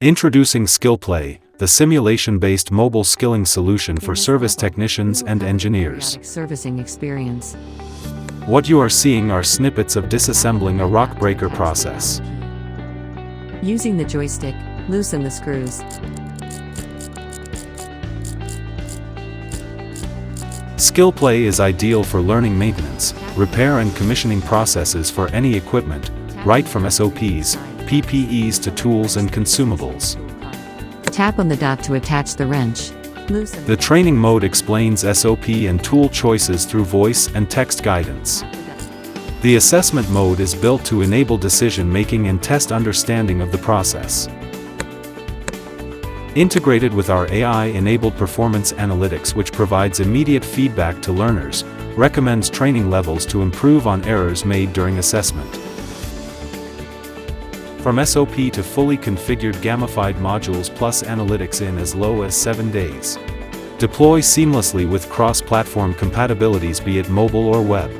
Introducing SkillPlay, the simulation-based mobile skilling solution for service technicians and engineers. Servicing experience. What you are seeing are snippets of disassembling a rock breaker process. Using the joystick, loosen the screws. SkillPlay is ideal for learning maintenance, repair and commissioning processes for any equipment, right from SOPs, PPEs to tools and consumables. Tap on the dot to attach the wrench. Loosen. The training mode explains SOP and tool choices through voice and text guidance. The assessment mode is built to enable decision-making and test understanding of the process. Integrated with our AI-enabled performance analytics, which provides immediate feedback to learners, recommends training levels to improve on errors made during assessment. From SOP to fully configured gamified modules plus analytics in as low as 7 days. Deploy seamlessly with cross-platform compatibilities, be it mobile or web.